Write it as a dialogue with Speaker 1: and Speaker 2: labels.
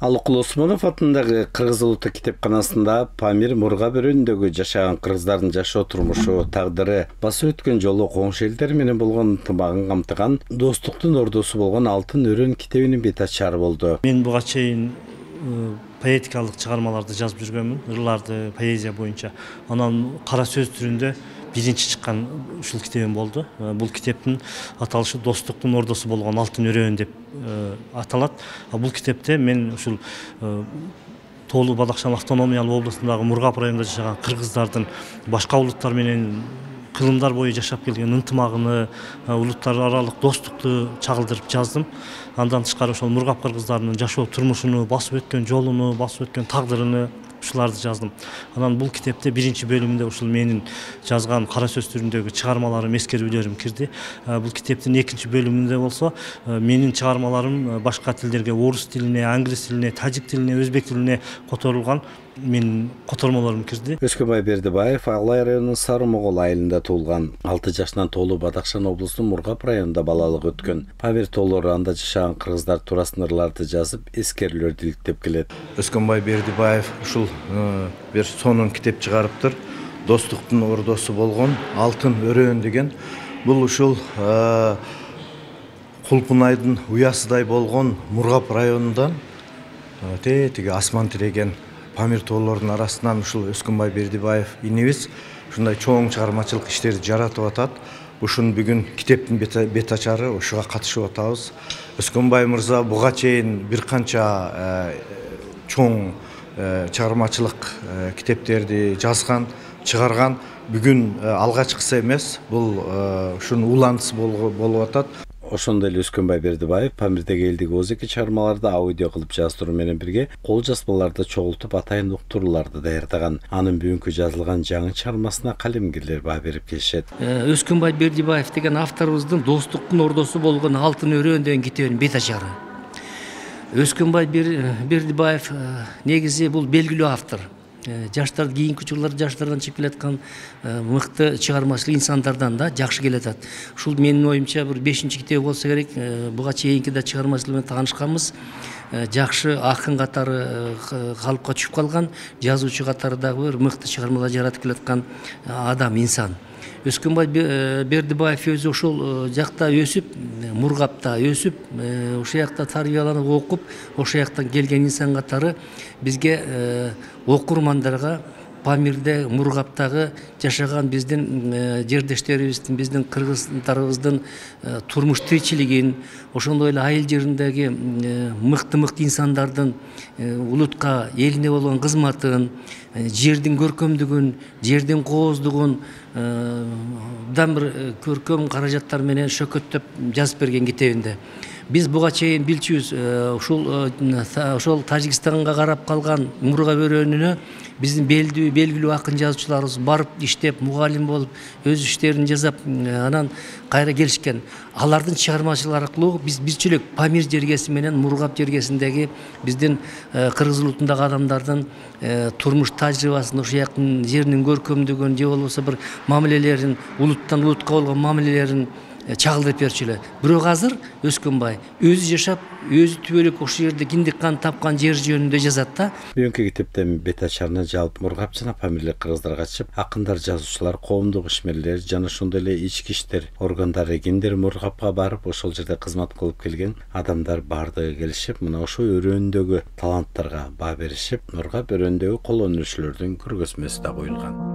Speaker 1: Алыкул Осмонов атындагы Кыргыз улуттук китепканасында Памир Мургап өрөөнүндөгү жашаган кыргыздардын жашоо турмушу, тагдыры, басып өткөн жолу, коңшу элдер менен болгон ынтымагын камтыган достуктун ордосу болгон Алтын өрөөн китебинин бет ачары болду.
Speaker 2: Мен буга чейин поэтикалык чыгармаларды жазып жүргөнмүн, ырларды, поэзия боюнча. Анан кара сөз түрүндө биринчи чыккан ушул китебим болду. Бул китептин аталышы достуктун ордосу болгон Алтын өрөөн деп аталат. Бул китепте мен ушул Тоолуу Бадакшан автономиялык областындагы Мургап районунда жашаган кыргыздардын башка улуттар менен кылымдар бою жашап келген ынтымагыны, улуттар аралык достукту чагылдырып жаздым. Андан тышкары ошол Мургап кыргыздарынын жашоо турмушуну, басып өткөн жолуну, басып өткөн тагдырыны ушуларды жаздым. Анан бул китепте биринчи бөлүмүндө ушул менин жазган кара сөз түрүндөгү чыгармаларым, эскерүүлөрүм кирди. Бул китептин экинчи бөлүмүндө болсо менин чыгармаларым башка тилдерге, орус тилине, англис тилине, тажик тилине, өзбек тилине которулган менин котормолорум кирди.
Speaker 1: Өскөнбай Бердибаев Алай районунун Сары Могол айылында туулган. 6 жашынан Тоолуу Бадакшан облусунун Мургап районунда балалык өткөн. Памир тоолору анда жашаган кыргыздар туурасында ырларды жазып, эскерүүлөрдү иликтеп келет.
Speaker 3: Өскөнбай Бердибаев ушул бир сонун китеп чыгарыптыр. Достуктун ордосу болгон Алтын өрөөн деген. Бул ушул Кулпунайдын уясыдай болгон Мургап районундан тетиги асман тиреген Памир тоолорунун арасынан ушул Өскөнбай Бердибаев инибиз ушундай чоң чыгармачылык иштерди жаратып атат. Ушун бүгүн китептин бет ачары ушуга катышып атабыз. Өскөнбай мырза буга чейин бир канча чоң чыгармачылык китептерди жазган, чыгарган. Бүгүн алгачкысы эмес, бул ушунун уландысы болуп атат.
Speaker 1: Ошондой эле Өскөнбай Бердибаев Памирдеги элдик озеки чыгармаларды аудио кылып жаздыруу менен бирге кол жазмаларды чогултуп атайын уктурууларды даярдаган. Анын бүгүнкү жазылган жаңы чыгармасына калемгерлер баа берип келишет.
Speaker 4: Өскөнбай Бердибаев деген авторубуздун достуктун ордосу болгон Алтын өрөөн деген китебинин бет ачары. Өскөнбай Бердибаев негизи бул белгилүү автор. Жаштар кийинки жылдары жаштардан чыгып келаткан мыкты чыгармачыл инсандардан да жакшы келатат. Ушул менин оюмча бир 5-чи китеби болсо керек. Буга чейинки да чыгармачылар менен таанышканбыз. Жакшы акын катары калыпка түшүп калган, жазуучу катары дагы бир мыкты чыгармалар жаратып келаткан адам, инсан. Өскөнбай Бердибаев өзү ошол жакта өсүп, Мургапта өсүп, ошол жакта тарбияланып окуп, ошол жактан келген инсан катары бизге окурмандарга Памирде, Мургаптагы жашаган биздин жердештерибиздин, биздин кыргыздарыбыздын турмуш тиричилигин, ошондой эле айыл жериндеги мыкты инсандардын улутка, элине болгон кызматын, жердин көркөмдүгүн, жердин кооздугун бир көркөм каражаттар менен шөкөттөп жазып берген китебинде. Биз буга чейин билчүбүз, ошол Тажикстанга карап калган Мургап өрөөнүнө биздин белгилүү акын жазуучуларыбыз барып иштеп, мугалим болуп, өз иштерин жасап, анан кайра келишкен. Алардын чыгармачылыгы аркылуу бизче эле Памир жергеси менен Мургап жергесиндеги биздин кыргыз улутундагы адамдардын турмуш тажрыйбасын, ошол жактын жеринин көркөмдүгүн, же болбосо бир мамилелерин, улуттан улутка болгон мамилелерин чагылдырып берчү эле. Бирок азыр Өскөнбай өзү жашап, өзү түбөлүк ошол жерде киндик кан тапкан жер жөнүндө жазат да.
Speaker 1: Бүгүнкү китептен бет ачарына жалпы Мургап жана Памирлик кыргыздар катышып, акындар, жазуучулар, коомдук ишмерлер жана ошондой эле ички иштер органдары кимдер Мургапка барып, ошол жерде кызмат кылып келген адамдар бардыгы келишип, мына ошол өрөөндөгү таланттарга баа беришип, Мургап өрөөндөгү кол өнөрчүлөрдүн көргөзмөсү да коюлган.